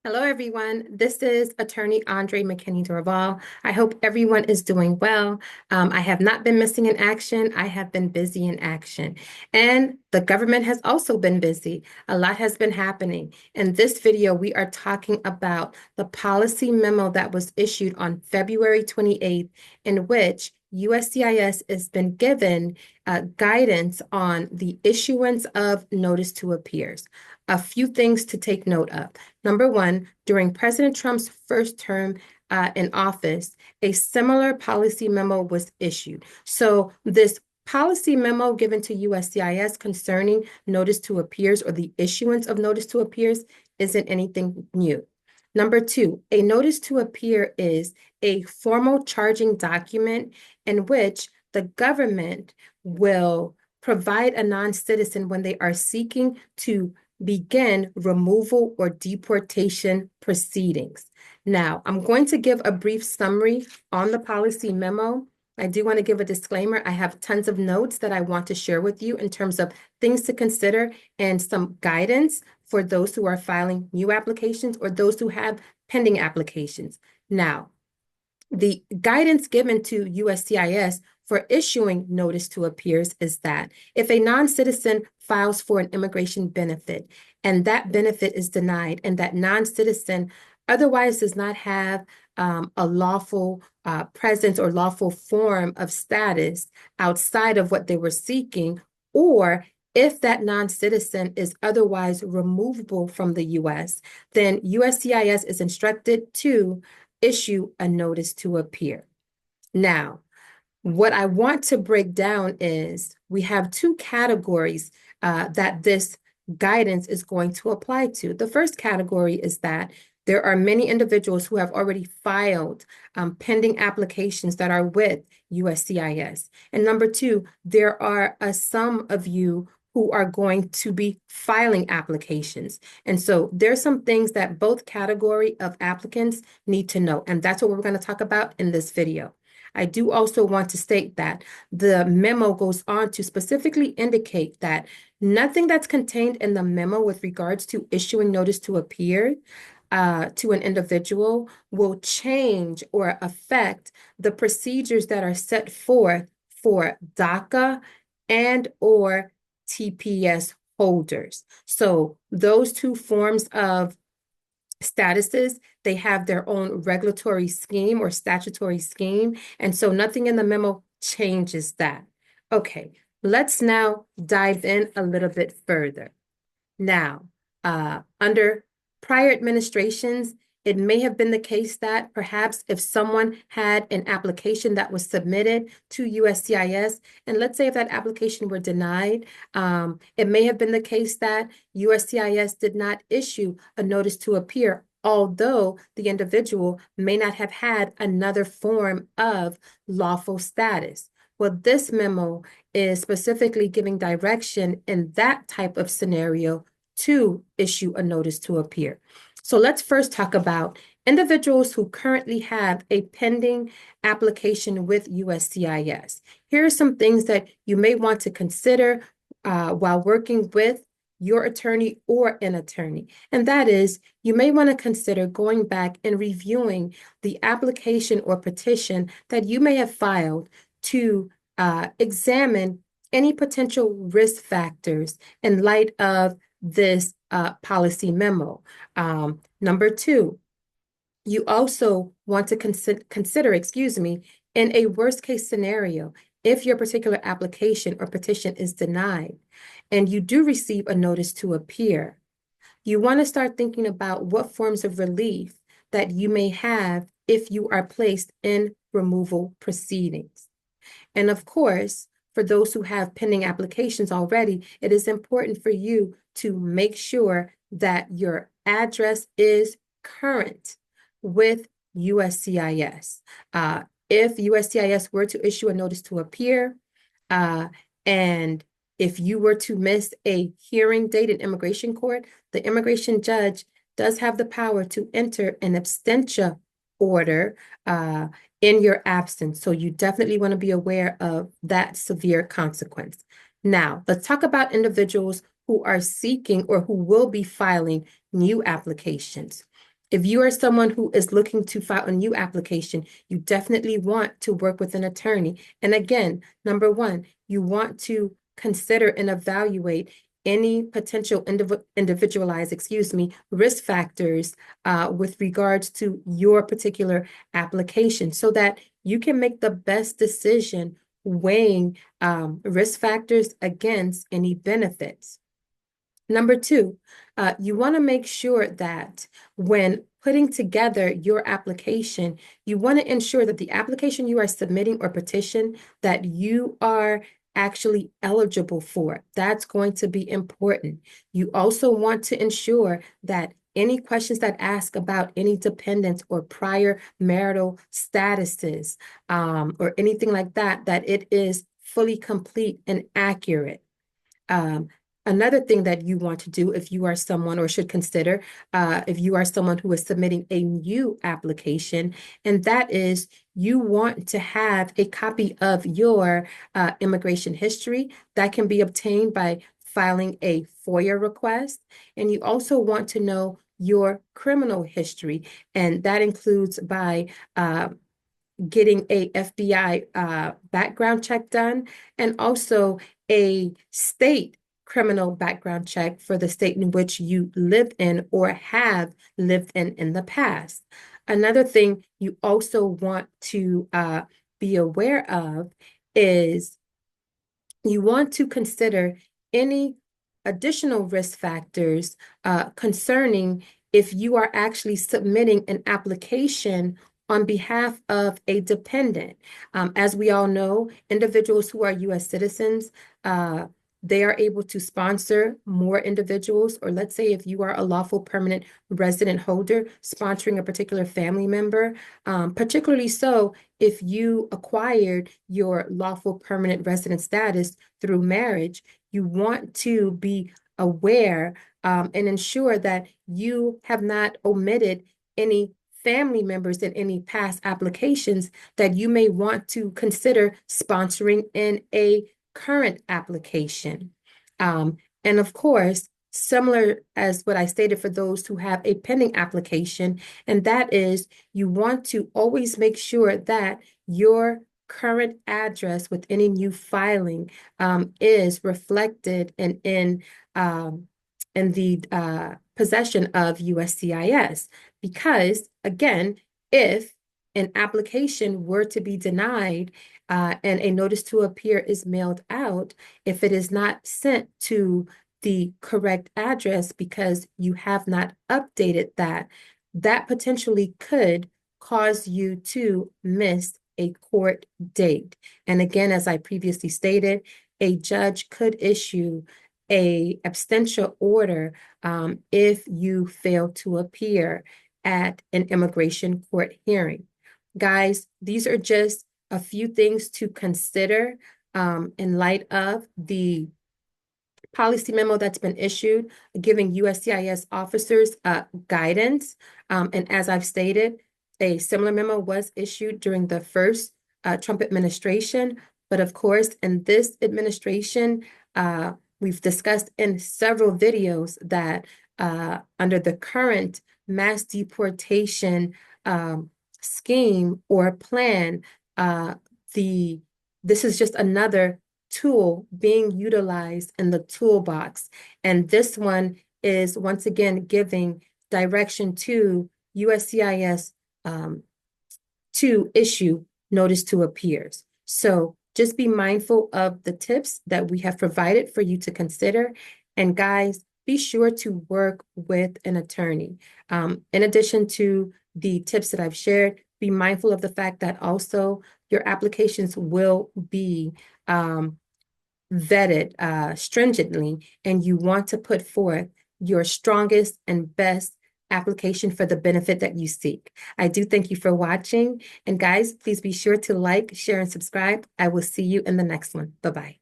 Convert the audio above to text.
Hello, everyone. This is Attorney Andre McKinney-Dorval. I hope everyone is doing well. I have not been missing in action. I have been busy in action. And the government has also been busy. A lot has been happening. In this video, we are talking about the policy memo that was issued on February 28th, in which USCIS has been given guidance on the issuance of notice to appears. A few things to take note of. Number one, during President Trump's first term in office, a similar policy memo was issued. So this policy memo given to USCIS concerning notice to appears or the issuance of notice to appears isn't anything new. Number two, a notice to appear is a formal charging document in which the government will provide a non-citizen when they are seeking to begin removal or deportation proceedings. Now, I'm going to give a brief summary on the policy memo. I do want to give a disclaimer. I have tons of notes that I want to share with you in terms of things to consider and some guidance for those who are filing new applications or those who have pending applications. Now, the guidance given to USCIS for issuing notice to appears is that if a non-citizen files for an immigration benefit and that benefit is denied and that non-citizen otherwise does not have a lawful presence or lawful form of status outside of what they were seeking, or if that non-citizen is otherwise removable from the U.S., then USCIS is instructed to issue a notice to appear. Now, what I want to break down is we have two categories that this guidance is going to apply to. The first category is that there are many individuals who have already filed pending applications that are with USCIS. And number two, there are some of you who are going to be filing applications. And so there's some things that both category of applicants need to know. And that's what we're going to talk about in this video. I do also want to state that the memo goes on to specifically indicate that nothing that's contained in the memo with regards to issuing notice to appear to an individual will change or affect the procedures that are set forth for DACA and or TPS holders. So those two forms of statuses, they have their own regulatory scheme or statutory scheme. And so nothing in the memo changes that. Okay, let's now dive in a little bit further. Now, under prior administrations, it may have been the case that perhaps if someone had an application that was submitted to USCIS, and let's say if that application were denied, it may have been the case that USCIS did not issue a notice to appear, although the individual may not have had another form of lawful status. Well, this memo is specifically giving direction in that type of scenario to issue a notice to appear. So let's first talk about individuals who currently have a pending application with USCIS. Here are some things that you may want to consider while working with your attorney or an attorney. And that is, you may want to consider going back and reviewing the application or petition that you may have filed to examine any potential risk factors in light of this policy memo. Number two, you also want to consider, in a worst case scenario, if your particular application or petition is denied and you do receive a notice to appear, you want to start thinking about what forms of relief that you may have if you are placed in removal proceedings. And of course, for those who have pending applications already, it is important for you to make sure that your address is current with USCIS. If USCIS were to issue a notice to appear, and if you were to miss a hearing date in immigration court, the immigration judge does have the power to enter an absentia order in your absence. So you definitely want to be aware of that severe consequence. Now, let's talk about individuals who are seeking or who will be filing new applications. If you are someone who is looking to file a new application, you definitely want to work with an attorney. And again, number one, you want to consider and evaluate any potential individualized, risk factors with regards to your particular application so that you can make the best decision weighing risk factors against any benefits. Number two, you want to make sure that when putting together your application, you want to ensure that the application you are submitting or petition that you are actually eligible for. That's going to be important. You also want to ensure that any questions that ask about any dependents or prior marital statuses or anything like that, that it is fully complete and accurate. Um, Another thing that you want to do if you are someone or should consider if you are someone who is submitting a new application, and that is you want to have a copy of your immigration history that can be obtained by filing a FOIA request. And you also want to know your criminal history, and that includes by getting a FBI background check done, and also a state criminal background check for the state in which you live in or have lived in the past. Another thing you also want to be aware of is you want to consider any additional risk factors concerning if you are actually submitting an application on behalf of a dependent. As we all know, individuals who are U.S. citizens, they are able to sponsor more individuals, or let's say if you are a lawful permanent resident holder, sponsoring a particular family member, particularly so if you acquired your lawful permanent resident status through marriage, you want to be aware and ensure that you have not omitted any family members in any past applications that you may want to consider sponsoring in a current application. And of course, similar as what I stated for those who have a pending application, and that is you want to always make sure that your current address with any new filing is reflected and in the possession of USCIS. Because again, if an application were to be denied and a notice to appear is mailed out, if it is not sent to the correct address because you have not updated that, that potentially could cause you to miss a court date. And again, as I previously stated, a judge could issue a abstention order if you fail to appear at an immigration court hearing. Guys, these are just a few things to consider in light of the policy memo that's been issued, giving USCIS officers guidance. And as I've stated, a similar memo was issued during the first Trump administration. But of course, in this administration, we've discussed in several videos that under the current mass deportation scheme or plan, this is just another tool being utilized in the toolbox. And this one is once again giving direction to USCIS to issue notice to appears. So just be mindful of the tips that we have provided for you to consider. And guys, be sure to work with an attorney. In addition to the tips that I've shared, be mindful of the fact that also your applications will be vetted stringently, and you want to put forth your strongest and best application for the benefit that you seek. I do thank you for watching. And guys, please be sure to like, share, and subscribe. I will see you in the next one. Bye-bye.